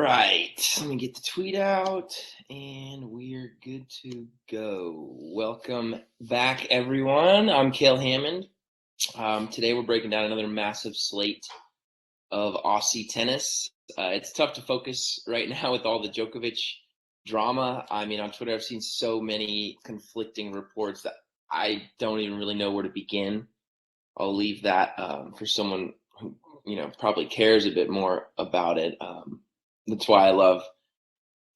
right, let me get the tweet out, and we're good to go. Welcome back, everyone. I'm Cale Hammond. Today we're breaking down another massive slate of Aussie tennis. It's tough to focus right now with all the Djokovic drama. I mean, on Twitter, I've seen so many conflicting reports that I don't even really know where to begin. I'll leave that for someone who, probably cares a bit more about it. That's why I love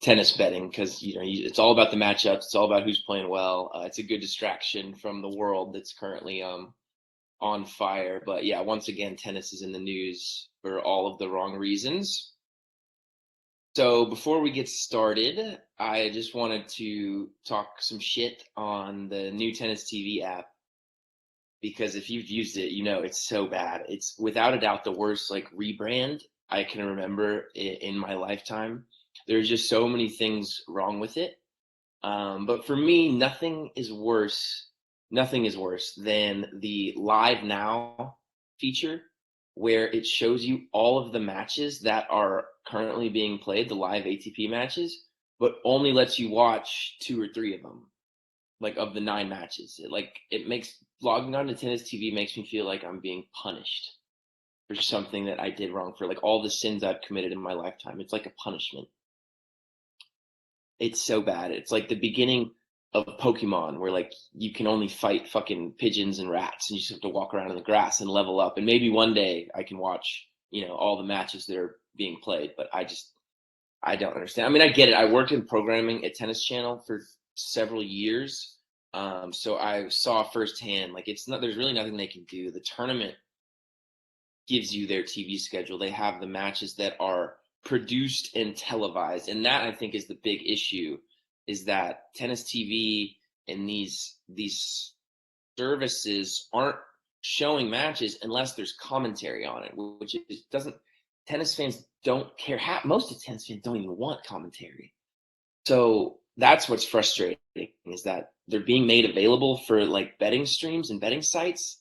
tennis betting, because it's all about the matchups. It's all about who's playing well. It's a good distraction from the world that's currently on fire. But yeah, once again, tennis is in the news for all of the wrong reasons. So before we get started, I just wanted to talk some shit on the new Tennis TV app, because if you've used it, it's so bad. It's without a doubt the worst rebrand I can remember in my lifetime. There's just so many things wrong with it. But for me, nothing is worse than the Live Now feature, where it shows you all of the matches that are currently being played, the live ATP matches, but only lets you watch 2 or 3 of them, of the 9 matches. It makes logging on to Tennis TV makes me feel like I'm being punished for something that I did wrong, for all the sins I've committed in my lifetime. It's like a punishment. It's so bad. It's like the beginning of Pokemon, where you can only fight fucking pigeons and rats, and you just have to walk around in the grass and level up. And maybe one day I can watch, all the matches that are being played. But I don't understand. I mean, I get it. I worked in programming at Tennis Channel for several years. So I saw firsthand, there's really nothing they can do. The tournament gives you their TV schedule. They have the matches that are produced and televised. And that, I think, is the big issue, is that Tennis TV and these services aren't showing matches unless there's commentary on it, which doesn't, tennis fans don't care. Most of tennis fans don't even want commentary. So that's what's frustrating, is that they're being made available for betting streams and betting sites,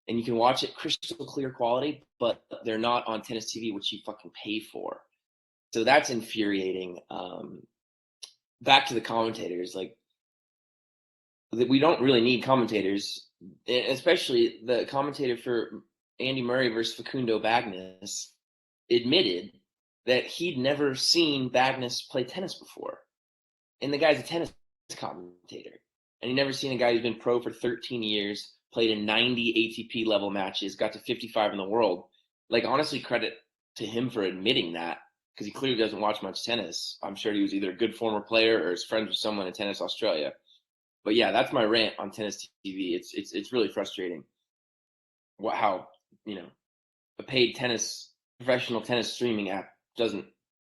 and you can watch it crystal clear quality, but they're not on Tennis TV, which you fucking pay for. So that's infuriating. Back to the commentators, we don't really need commentators, especially the commentator for Andy Murray versus Facundo Bagness admitted that he'd never seen Bagness play tennis before. And the guy's a tennis commentator. And he'd never seen a guy who's been pro for 13 years, played in 90 ATP level matches, got to 55 in the world. Honestly, credit to him for admitting that, because he clearly doesn't watch much tennis. I'm sure he was either a good former player or is friends with someone in Tennis Australia. But yeah, that's my rant on Tennis TV. It's really frustrating how a paid professional tennis streaming app doesn't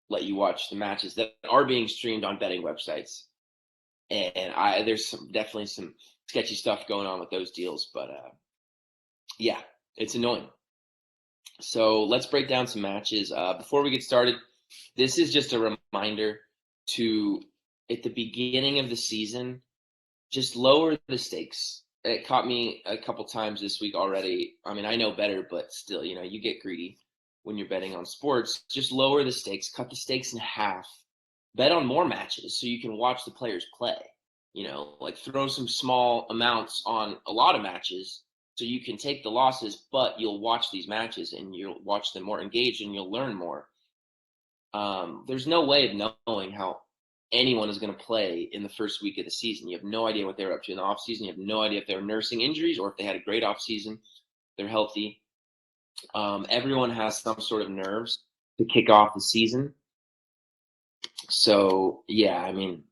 let you watch the matches that are being streamed on betting websites. And there's definitely some sketchy stuff going on with those deals, but yeah, it's annoying. So let's break down some matches. Before we get started, this is just a reminder to, at the beginning of the season, just lower the stakes. It caught me a couple times this week already. I mean, I know better, but still, you get greedy when you're betting on sports. Just lower the stakes, cut the stakes in half, bet on more matches so you can watch the players play. Throw some small amounts on a lot of matches so you can take the losses, but you'll watch these matches and you'll watch them more engaged and you'll learn more. There's no way of knowing how anyone is going to play in the first week of the season. You have no idea what they're up to in the off season. You have no idea if they're nursing injuries or if they had a great off season. They're healthy. Everyone has some sort of nerves to kick off the season. So yeah, I mean,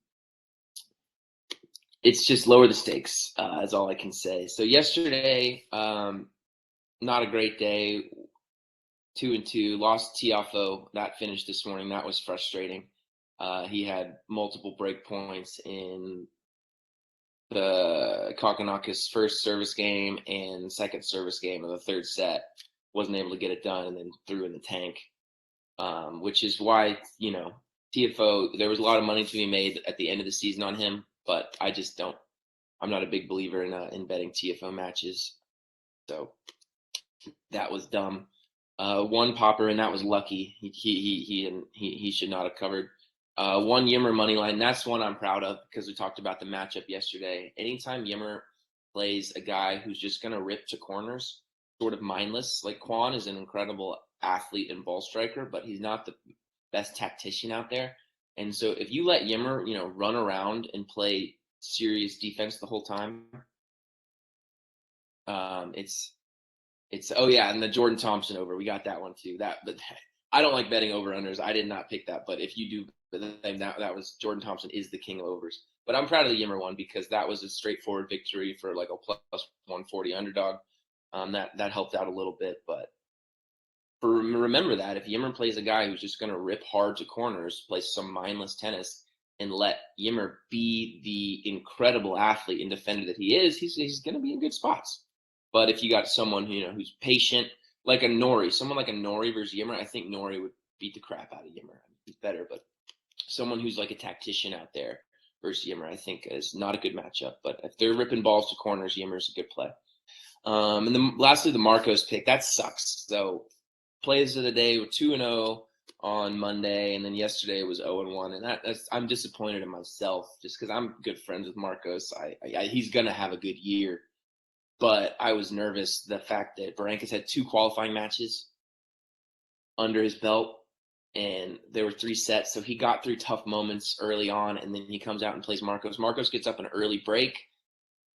it's just lower the stakes, is all I can say. So yesterday, not a great day. 2-2, lost Tiafo. That finished this morning. That was frustrating. He had multiple break points in the Kakanakis first service game and second service game of the third set. Wasn't able to get it done, and then threw in the tank, which is why, Tiafo, there was a lot of money to be made at the end of the season on him, but I'm not a big believer in betting Tiafo matches. So that was dumb. One popper, and that was lucky. He should not have covered. One Yimmer money line. That's one I'm proud of because we talked about the matchup yesterday. Anytime Yimmer plays a guy who's just going to rip to corners, sort of mindless. Like Kwon is an incredible athlete and ball striker, but he's not the best tactician out there. And so if you let Yimmer, run around and play serious defense the whole time, it's oh yeah, and the Jordan Thompson over, we got that one too. But I don't like betting over unders. I did not pick that, but if you do, that was Jordan Thompson is the king of overs. But I'm proud of the Yimmer one because that was a straightforward victory for like a plus 140 underdog. That helped out a little bit, but remember that if Yimmer plays a guy who's just going to rip hard to corners, play some mindless tennis, and let Yimmer be the incredible athlete and defender that he is, he's going to be in good spots. But if you got someone who's patient, like a Nori, someone like a Nori versus Yimmer, I think Nori would beat the crap out of Yimmer. He's better, but someone who's like a tactician out there versus Yimmer, I think is not a good matchup. But if they're ripping balls to corners, Yimmer's a good play. And then lastly, the Marcos pick. That sucks. So plays of the day were 2-0 on Monday, and then yesterday was 0-1, and I'm disappointed in myself just because I'm good friends with Marcos. He's gonna have a good year, but I was nervous the fact that Berankis had 2 qualifying matches under his belt, and there were 3 sets, so he got through tough moments early on, and then he comes out and plays Marcos. Marcos gets up an early break,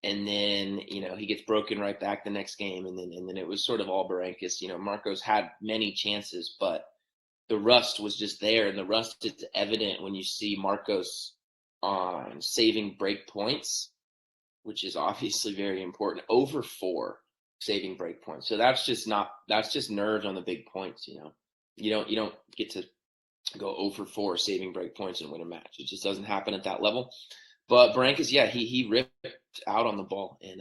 and then he gets broken right back the next game, and then it was sort of all Berankis. Marcos had many chances, but the rust was just there, and the rust is evident when you see Marcos on saving break points, which is obviously very important. Over 4 saving break points, so that's just nerves on the big points. You don't get to go over 4 saving break points and win a match. It just doesn't happen at that level. But Berankis, yeah, he ripped out on the ball, and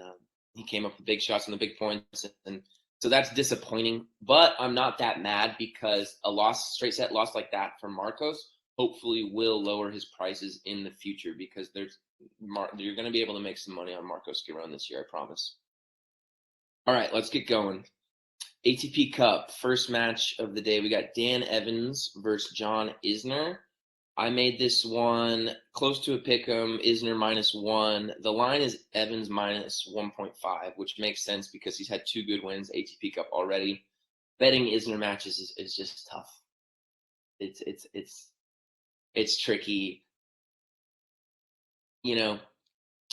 he came up with big shots on the big points, and so that's disappointing. But I'm not that mad because a straight set loss like that from Marcos hopefully will lower his prices in the future because you're going to be able to make some money on Marcos Giron this year, I promise. All right, let's get going. ATP Cup, first match of the day. We got Dan Evans versus John Isner. I made this one close to a pick'em, Isner -1. The line is Evans -1.5, which makes sense because he's had 2 good wins ATP Cup already. Betting Isner matches is just tough. It's tricky.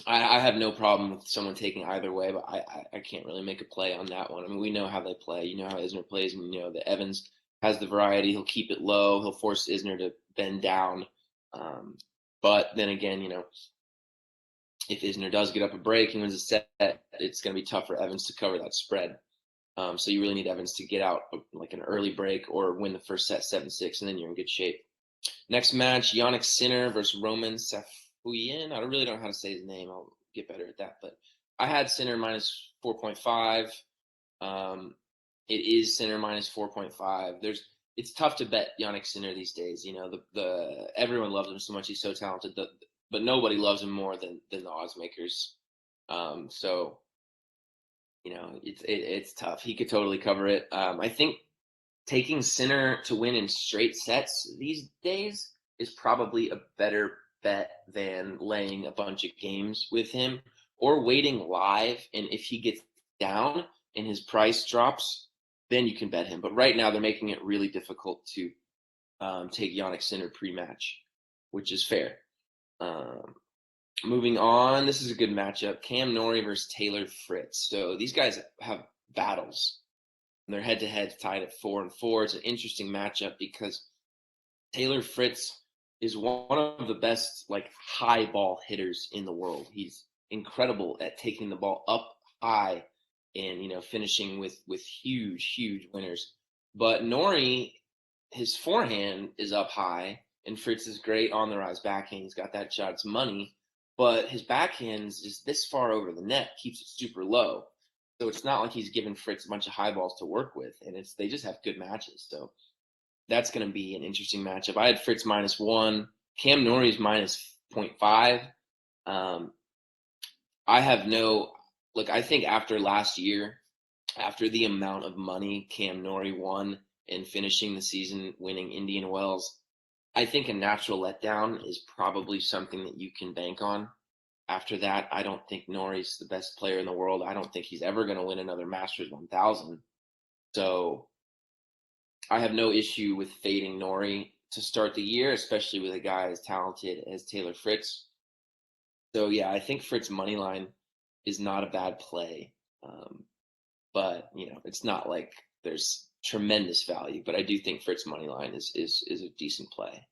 I have no problem with someone taking either way, but I can't really make a play on that one. I mean, we know how they play. You know how Isner plays, and that Evans has the variety. He'll keep it low. He'll force Isner to bend down. But then again, if Isner does get up a break and wins a set, it's going to be tough for Evans to cover that spread. So you really need Evans to get out like an early break or win the first set 7-6, and then you're in good shape. Next match, Yannick Sinner versus Roman Sephoien. I really don't know how to say his name. I'll get better at that. But I had Sinner -4.5. It is Sinner -4.5. It's tough to bet Yannick Sinner these days. Everyone loves him so much. He's so talented, but nobody loves him more than the odds makers. So it's tough. He could totally cover it. I think taking Sinner to win in straight sets these days is probably a better bet than laying a bunch of games with him or waiting live. And if he gets down and his price drops, then you can bet him. But right now they're making it really difficult to take Yannick Sinner pre-match, which is fair. Moving on, this is a good matchup. Cam Norrie versus Taylor Fritz. So these guys have battles. They're head-to-head tied at 4-4. It's an interesting matchup because Taylor Fritz is one of the best high ball hitters in the world. He's incredible at taking the ball up high and finishing with huge winners. But Norrie, his forehand is up high, and Fritz is great on the rise backhand. He's got that shot. It's money, but his backhand is just this far over the net, keeps it super low. So it's not like he's giving Fritz a bunch of high balls to work with, and they just have good matches. So that's going to be an interesting matchup. I had Fritz -1. Cam Norrie's -0.5. I have I think after last year, after the amount of money Norrie won and finishing the season winning Indian Wells, I think a natural letdown is probably something that you can bank on. After that, I don't think Norrie's the best player in the world. I don't think he's ever going to win another Masters 1000. So I have no issue with fading Norrie to start the year, especially with a guy as talented as Taylor Fritz. So yeah, I think Fritz money line is not a bad play. But it's not like there's tremendous value. But I do think Fritz money line is a decent play.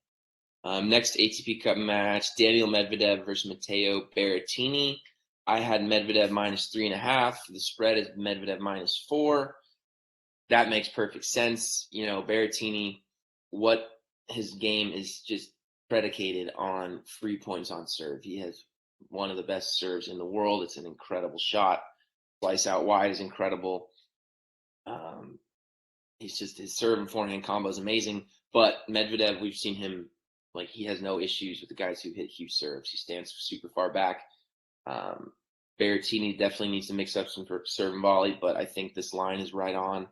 Next ATP Cup match: Daniel Medvedev versus Mateo Beretini. I had Medvedev -3.5. The spread is Medvedev -4. That makes perfect sense. Beretini, what his game is just predicated on free points on serve. He has one of the best serves in the world. It's an incredible shot. Slice out wide is incredible. He's just, his serve and forehand combo is amazing. But Medvedev, we've seen him, like, he has no issues with the guys who hit huge serves. He stands super far back. Beretini definitely needs to mix up some serve and volley, but I think this line is right on.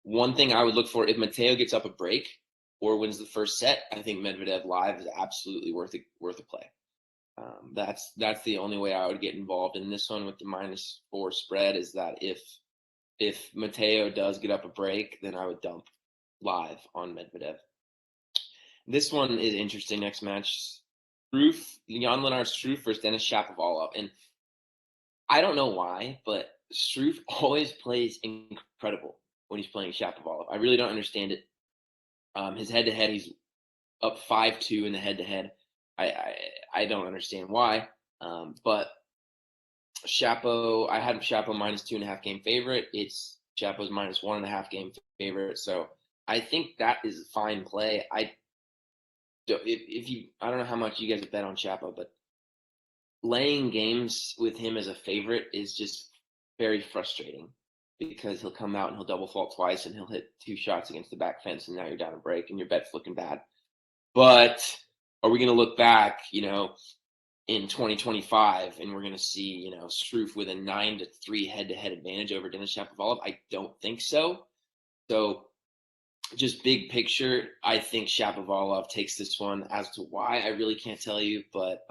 One thing I would look for, if Mateo gets up a break or wins the first set, I think Medvedev live is absolutely worth a play. That's the only way I would get involved in this one with the -4 spread, is that if Mateo does get up a break, then I would dump live on Medvedev. This one is interesting. Next match, Jan-Lennard Struff versus Denis Shapovalov. And I don't know why, but Struff always plays incredible when he's playing Shapovalov. I really don't understand it. His head-to-head, he's up 5-2 in the head-to-head. I don't understand why. But Shapo, I had Shapo -2.5 game favorite. It's Shapo's -1.5 game favorite. So I think that is a fine play. I don't know how much you guys bet on Shapo, but laying games with him as a favorite is just very frustrating, because he'll come out and he'll double fault twice and he'll hit 2 shots against the back fence, and now you're down a break and your bet's looking bad. But are we going to look back, in 2025, and we're going to see, Struff with a 9-3 head-to-head advantage over Denis Shapovalov? I don't think so. So just big picture, I think Shapovalov takes this one. As to why, I really can't tell you, but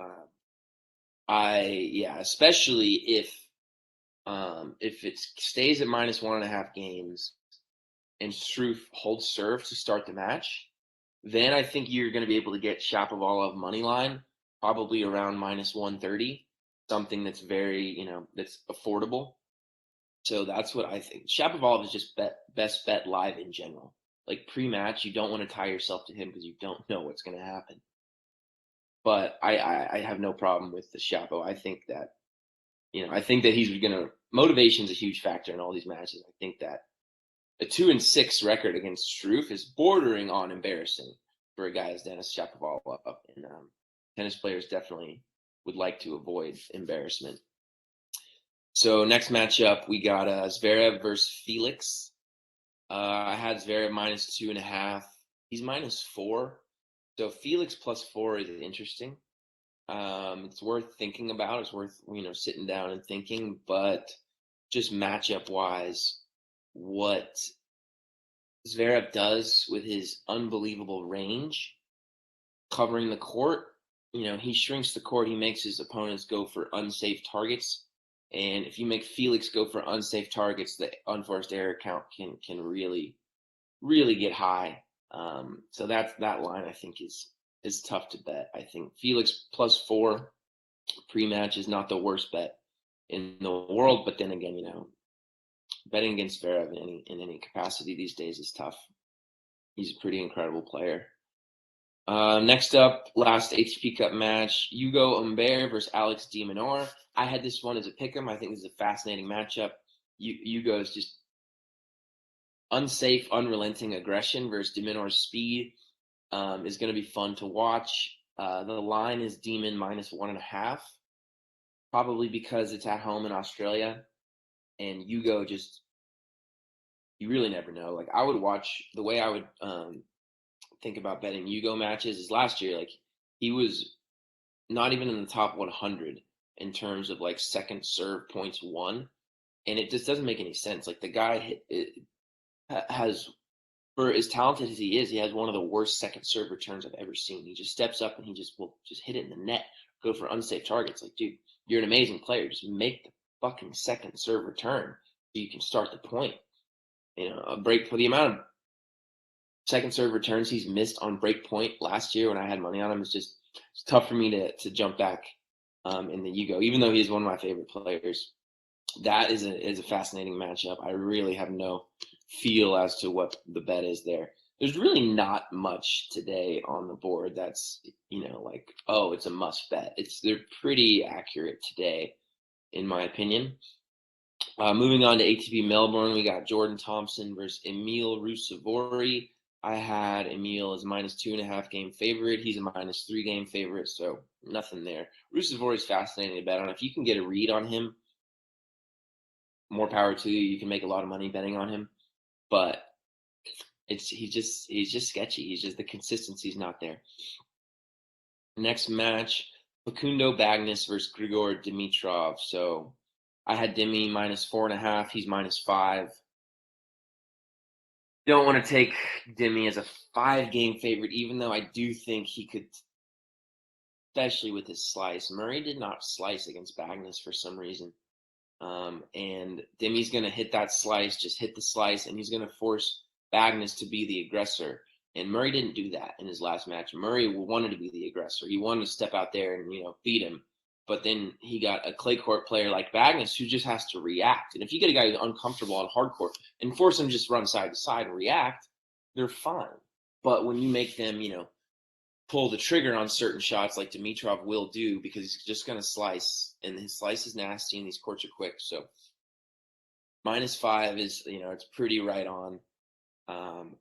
especially if it stays at -1.5 games and Struff holds serve to start the match, then I think you're going to be able to get Shapovalov money line probably around -130, something that's very, that's affordable. So that's what I think. Shapovalov is just best bet live in general. Like pre-match, you don't want to tie yourself to him because you don't know what's going to happen. But I have no problem with the Shapo. I think that, he's going to, motivation is a huge factor in all these matches. I think that a 2-6 record against Struff is bordering on embarrassing for a guy as Denis Shapovalov. And tennis players definitely would like to avoid embarrassment. So next matchup, we got Zverev versus Felix. I had Zverev -2.5. He's -4. So Felix +4 is interesting. It's worth thinking about. It's worth, sitting down and thinking. But just matchup wise, what Zverev does with his unbelievable range, covering the court, he shrinks the court. He makes his opponents go for unsafe targets. And if you make Felix go for unsafe targets, the unforced error count can really, really get high. So that line, I think, is tough to bet. I think Felix +4 pre-match is not the worst bet in the world. But then again, betting against Zverev in any capacity these days is tough. He's a pretty incredible player. Next up, last ATP Cup match, Hugo Humbert versus Alex Demonr. I had this one as a pick'em. I think this is a fascinating matchup. Hugo is just unsafe, unrelenting aggression versus Demonor's speed. Is going to be fun to watch. The line is Demon -1.5, probably because it's at home in Australia. And Hugo just, you really never know. Like, I would watch, the way I would think about betting Hugo matches is last year, like, he was not even in the top 100 in terms of like second serve points won. and it just doesn't make any sense. Like, the guy has, for as talented as he is, he has one of the worst second serve returns I've ever seen. He just steps up and he just will just hit it in the net, go for unsafe targets. Like, dude, you're an amazing player. Just make the fucking second serve return so you can start the point. A break for the amount of second serve returns he's missed on break point last year when I had money on him. It's tough for me to jump back in the Hugo, even though he's one of my favorite players. That is a fascinating matchup. I really have no feel as to what the bet is there. There's really not much today on the board that's, like, oh, it's a must bet. They're pretty accurate today, in my opinion. Moving on to ATP Melbourne, we got Jordan Thompson versus Emil Rusavori. I had Emil as -2.5 game favorite. He's a -3 game favorite, so nothing there. Rusavori is fascinating to bet on. If you can get a read on him, more power to you. You can make a lot of money betting on him, but he's just sketchy. The consistency's not there. Next match, Bakundo Bagness versus Grigor Dimitrov. So I had Demi -4.5. He's -5. Don't want to take Demi as a 5-game favorite, even though I do think he could, especially with his slice. Murray did not slice against Bagness for some reason. And Demi's going to hit that slice, just hit the slice, and he's going to force Bagness to be the aggressor. And Murray didn't do that in his last match. Murray wanted to be the aggressor. He wanted to step out there and, beat him. But then he got a clay court player like Bagness who just has to react. And if you get a guy who's uncomfortable on hard court and force him to just run side to side and react, they're fine. But when you make them, pull the trigger on certain shots like Dimitrov will do, because he's just going to slice, and his slice is nasty and these courts are quick. So -5 is, it's pretty right on.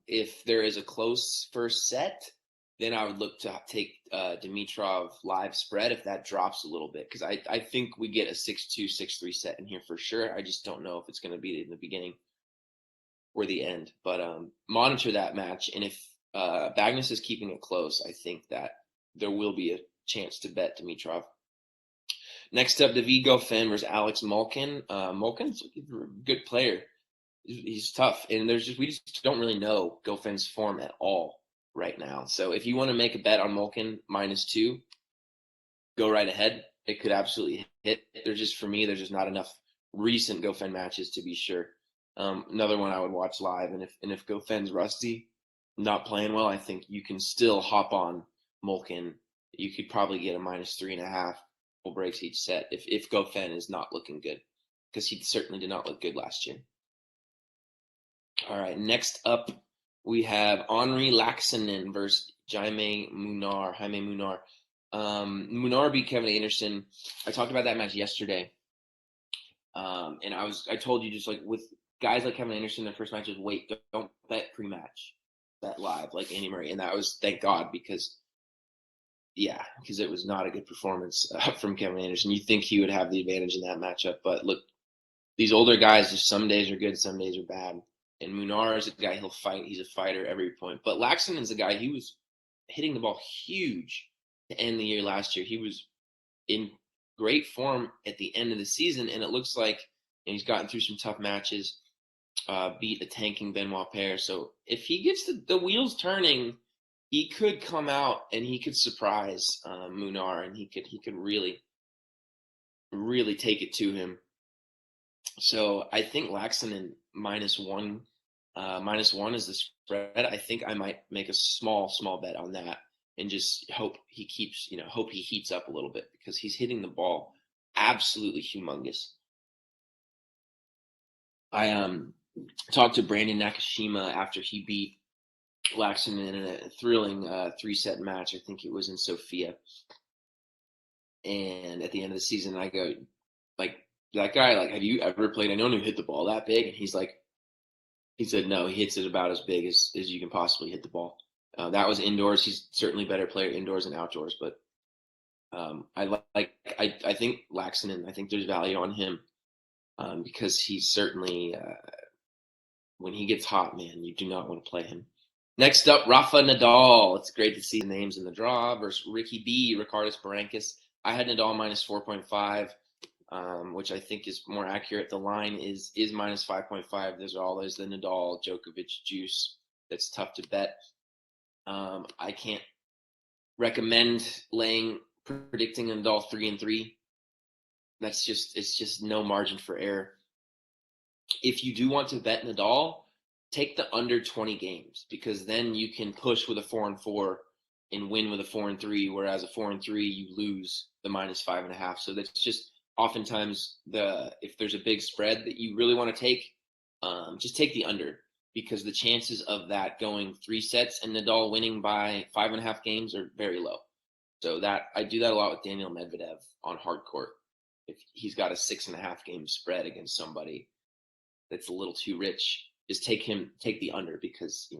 If there is a close first set, then I would look to take Dimitrov live spread if that drops a little bit, because I think we get a 6-2, 6-3 set in here for sure. I just don't know if it's going to be in the beginning or the end. But monitor that match, and if Bagness is keeping it close, I think that there will be a chance to bet Dimitrov. Next up, David Goffin versus Alex Malkin. Malkin's a good player. He's tough, and we just don't really know Goffin's form at all right now. So if you want to make a bet on Malkin -2, go right ahead. It could absolutely hit. For me, there's just not enough recent Goffin matches to be sure. Another one I would watch live, and if Goffin's rusty, not playing well, I think you can still hop on Malkin. You could probably get a -3.5 full breaks each set if Goffin is not looking good, because he certainly did not look good last year. All right, next up we have Anri Laxanen versus Jaime Munar. Munar beat Kevin Anderson. I talked about that match yesterday, and I told you, just like with guys like Kevin Anderson, their first match is wait, don't bet pre-match, bet live like Andy Murray, and that was, thank God, because it was not a good performance from Kevin Anderson. You think he would have the advantage in that matchup, but look, these older guys, just some days are good, some days are bad. And Munar is a guy, he'll fight. He's a fighter every point. But Laxanen's a guy, he was hitting the ball huge to end the year last year. He was in great form at the end of the season, and it looks like, and he's gotten through some tough matches, beat a tanking Benoit pair. So if he gets the wheels turning, he could come out and he could surprise Munar, and he could really, really take it to him. So I think Laxanen -1. -1 is the spread. I think I might make a small bet on that and just hope he heats up a little bit, because he's hitting the ball absolutely humongous. I talked to Brandon Nakashima after he beat Laxanen in a thrilling 3-set match. I think it was in Sofia. And at the end of the season, I go, like, that guy, like, have you ever played anyone who hit the ball that big? And he said, no, he hits it about as big as you can possibly hit the ball. That was indoors. He's certainly a better player indoors and outdoors, but I think Laxanen, I think there's value on him because he's certainly, when he gets hot, man, you do not want to play him. Next up, Rafa Nadal. It's great to see the names in the draw versus Ricky B, Ricardus Berankis. I had Nadal -4.5. which I think is more accurate. The line is minus 5.5. There's always the Nadal Djokovic juice that's tough to bet. I can't recommend predicting Nadal 3-3. It's just no margin for error. If you do want to bet Nadal, take the under 20 games, because then you can push with a 4-4 and win with a 4-3. Whereas a 4-3, you lose the minus 5.5. So that's just oftentimes if there's a big spread that you really want to take, just take the under, because the chances of that going 3 sets and Nadal winning by 5.5 games are very low. So that I do that a lot with Daniel Medvedev on hard court. If he's got a 6.5 game spread against somebody that's a little too rich, just take the under, because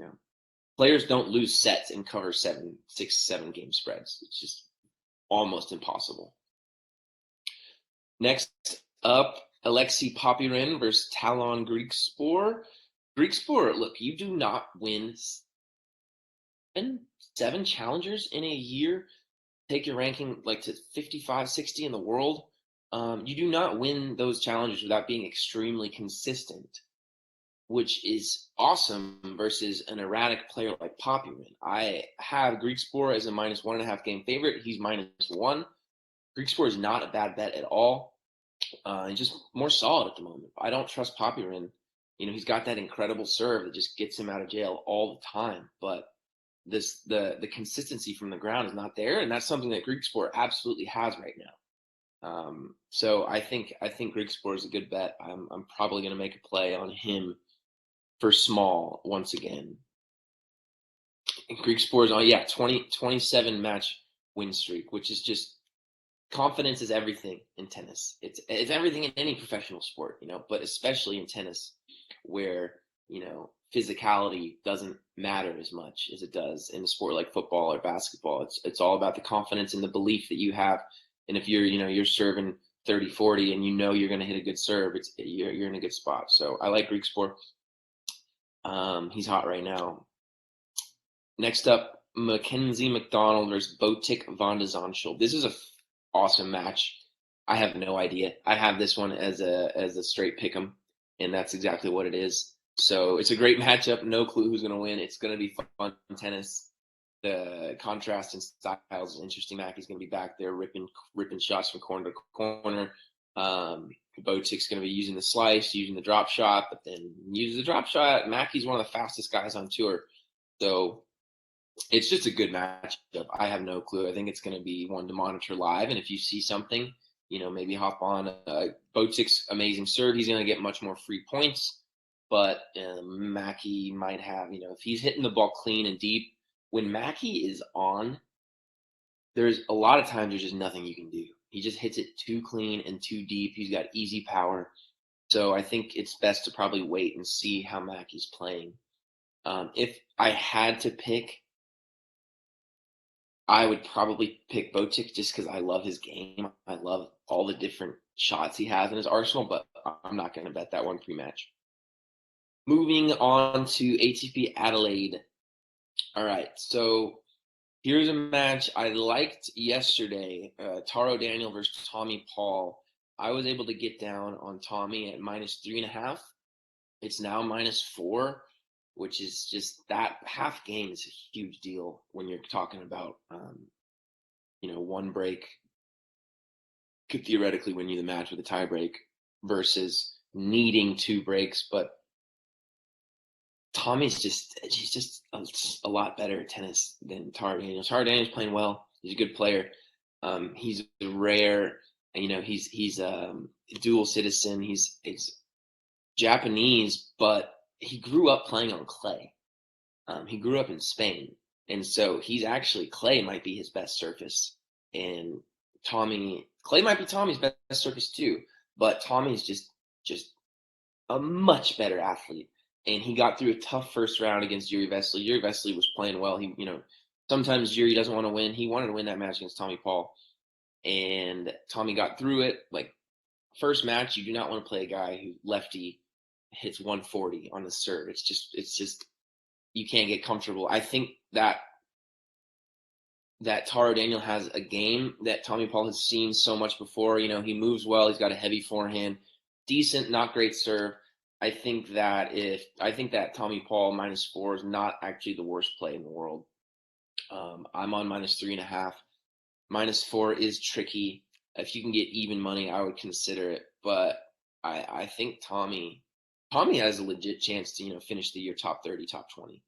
players don't lose sets and cover 6-7 game spreads. It's just almost impossible. Next up, Alexi Popyrin versus Talon Grigor. Grigor, look, you do not win 7 challengers in a year. Take your ranking like to 55, 60 in the world. You do not win those challenges without being extremely consistent, which is awesome versus an erratic player like Popyrin. I have Grigor as a minus 1.5 game favorite. He's -1. Grigor is not a bad bet at all. He's just more solid at the moment. I don't trust Popyrin. He's got that incredible serve that just gets him out of jail all the time. But the consistency from the ground is not there, and that's something that Grigor absolutely has right now. So I think Grigor is a good bet. I'm probably going to make a play on him for small once again. Grigor is on 27 match win streak, which is just, confidence is everything in tennis. It's everything in any professional sport, but especially in tennis, where physicality doesn't matter as much as it does in a sport like football or basketball. It's all about the confidence and the belief that you have. And if you're serving 30-40 and you're going to hit a good serve, you're in a good spot. So I like Grigor. He's hot right now. Next up, Mackenzie McDonald versus Botic van de Zandschulp. This is a awesome match. I have no idea. I have this one as a straight pick'em, and that's exactly what it is. So it's a great matchup. No clue who's going to win. It's going to be fun tennis. The contrast in styles is interesting. Mackey's going to be back there ripping shots from corner to corner. Botic's going to be using the slice, using the drop shot, but then uses the drop shot. Mackey's one of the fastest guys on tour. So it's just a good matchup. I have no clue. I think it's going to be one to monitor live. And if you see something, maybe hop on. Botic's amazing serve. He's going to get much more free points. But Mackey might have, if he's hitting the ball clean and deep, when Mackey is on, there's a lot of times there's just nothing you can do. He just hits it too clean and too deep. He's got easy power. So I think it's best to probably wait and see how Mackey's playing. If I had to pick, I would probably pick Botic just because I love his game. I love all the different shots he has in his arsenal, but I'm not going to bet that one pre-match. Moving on to ATP Adelaide. All right, so here's a match I liked yesterday. Taro Daniel versus Tommy Paul. I was able to get down on Tommy at -3.5. It's now -4, which is just, that half game is a huge deal when you're talking about, one break could theoretically win you the match with a tie break versus needing 2 breaks. But Tommy's he's just a lot better at tennis than Taro Daniels. Taro Daniels playing well. He's a good player. He's rare. He's a dual citizen. He's Japanese, but he grew up playing on clay. He grew up in Spain, and so he's actually, clay might be his best surface, and clay might be Tommy's best surface too. But Tommy's just a much better athlete. And he got through a tough first round against Jiri Vesely. Jiri Vesely was playing well. He, sometimes Jiri doesn't want to win. He wanted to win that match against Tommy Paul. And Tommy got through it. Like, first match, you do not want to play a guy who lefty hits 140 on the serve. It's just you can't get comfortable. I think that that Taro Daniel has a game that Tommy Paul has seen so much before. You know, he moves well. He's got a heavy forehand, decent, not great serve. I think that Tommy Paul -4 is not actually the worst play in the world. I'm on -3.5. -4 is tricky. If you can get even money, I would consider it. But I think Tommy has a legit chance to finish the year top 30, top 20.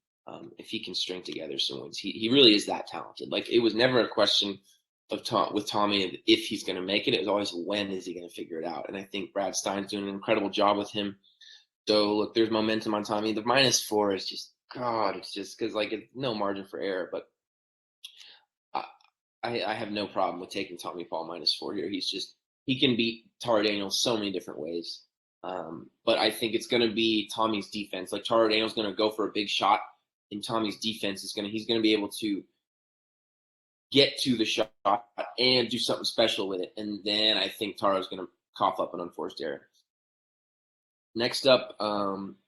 If he can string together some wins, he really is that talented. Like, it was never a question with Tommy if he's going to make it. It was always, when is he going to figure it out? And I think Brad Stein's doing an incredible job with him. So look, there's momentum on Tommy. The -4 is just, God, it's just because it's no margin for error. But I have no problem with taking Tommy Paul -4 here. He can beat Taro Daniel so many different ways. But I think it's going to be Tommy's defense. Like, Taro Daniel's going to go for a big shot, and Tommy's defense he's going to be able to get to the shot and do something special with it. And then I think Taro's going to cough up an unforced error. Next up,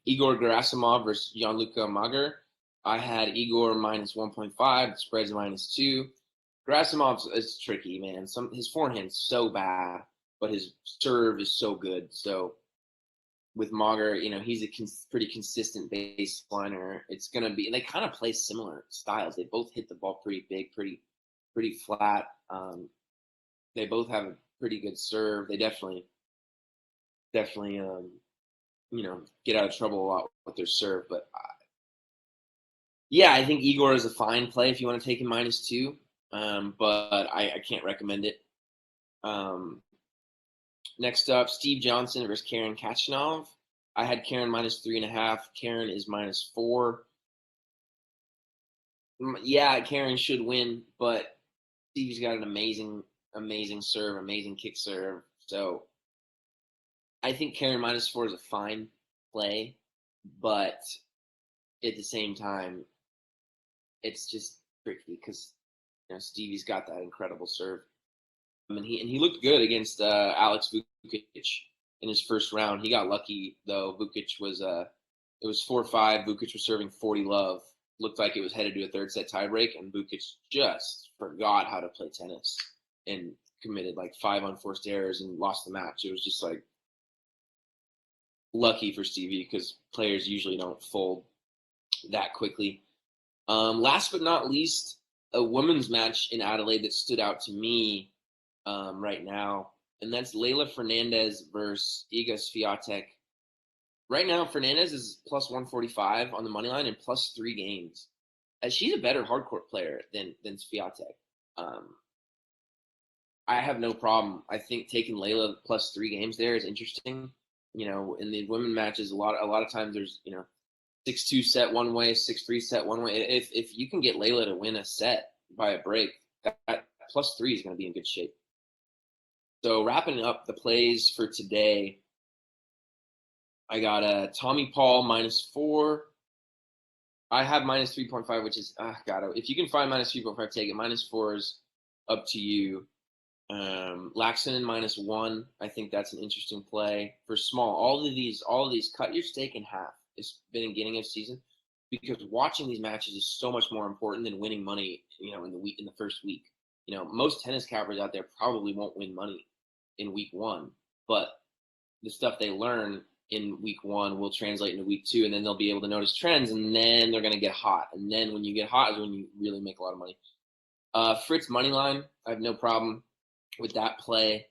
Igor Gerasimov versus Gianluca Mager. I had Igor -1.5. The spread's -2. Gerasimov is tricky, man. His forehand's so bad, but his serve is so good. So with Mager, he's a pretty consistent baseliner. It's going to be, and they kind of play similar styles. They both hit the ball pretty big, pretty flat. They both have a pretty good serve. They definitely get out of trouble a lot with their serve. But I think Igor is a fine play if you want to take him -2. But I can't recommend it. Next up, Steve Johnson versus Karen Khachanov. I had Karen -3.5. Karen is -4. Yeah, Karen should win, but Steve's got an amazing serve, amazing kick serve. So I think Karen -4 is a fine play, but at the same time, it's just tricky because Stevie's got that incredible serve. He looked good against Alex Vukic in his first round. He got lucky though. Vukic was it was 4-5. Vukic was serving 40 love. Looked like it was headed to a third set tiebreak, and Vukic just forgot how to play tennis and committed 5 unforced errors and lost the match. It was just lucky for Stevie because players usually don't fold that quickly. Last but not least, a women's match in Adelaide that stood out to me right now, and that's Leylah Fernandez versus Iga Swiatek. Right now, Fernandez is +145 on the money line and +3 games. She's a better hardcourt player than Swiatek. I have no problem. I think taking Leylah +3 games there is interesting. In the women matches, a lot of times there's 6-2 set one way, 6-3 set one way. If you can get Leylah to win a set by a break, that +3 is going to be in good shape. So wrapping up the plays for today, I got Tommy Paul -4. I have -3.5, which is if you can find -3.5, take it. -4 is up to you. Laxanen -1. I think that's an interesting play for small. All of these cut your stake in half. It's been in beginning of season, because watching these matches is so much more important than winning money. In the first week. Most tennis cappers out there probably won't win money in week 1, but the stuff they learn in week 1 will translate into week 2, and then they'll be able to notice trends, and then they're going to get hot. And then when you get hot is when you really make a lot of money. Fritz moneyline, I have no problem with that play.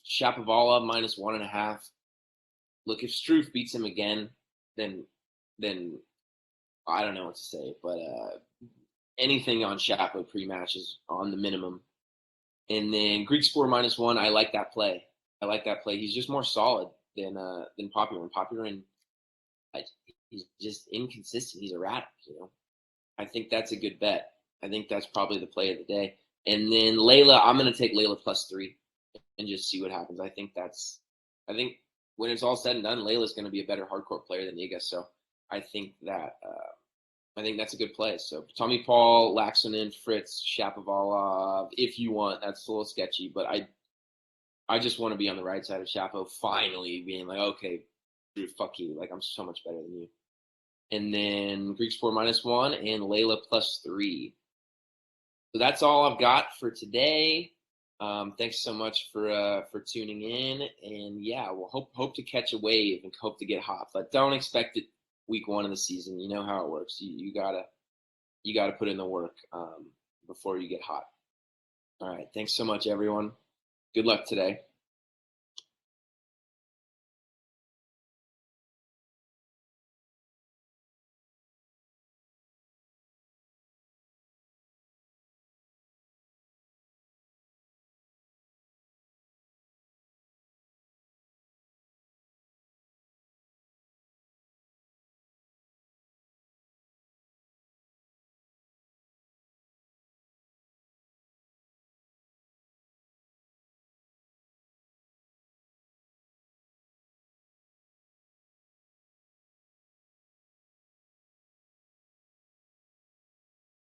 Shapovalov -1.5. Look, if Struff beats him again, then I don't know what to say, but anything on Shapo pre-match is on the minimum. And then Grigor -1, I like that play. He's just more solid than Popular. And Popular, he's just inconsistent. He's erratic, I think that's a good bet. I think that's probably the play of the day. And then Leylah, I'm going to take Leylah +3 and just see what happens. I think when it's all said and done, Leylah's going to be a better hardcourt player than Iga. So I think that's a good play. So Tommy Paul, Laaksonen, Fritz, Shapovalov, if you want. That's a little sketchy, but I just want to be on the right side of Shapo, finally being okay, dude, fuck you. I'm so much better than you. And then Grigor -1 and Leylah +3. So that's all I've got for today. Thanks so much for tuning in, and yeah, we'll hope to catch a wave and hope to get hot, but don't expect it week 1 of the season. You know how it works. You gotta put in the work before you get hot. All right, thanks so much, everyone. Good luck today.